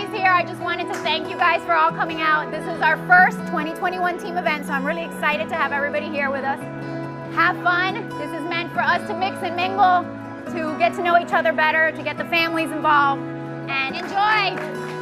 families here. I just wanted to thank you guys for all coming out. This is our first 2021 team event, so I'm really excited to have everybody here with us. Have fun. This is meant for us to mix and mingle, to get to know each other better, to get the families involved, and enjoy.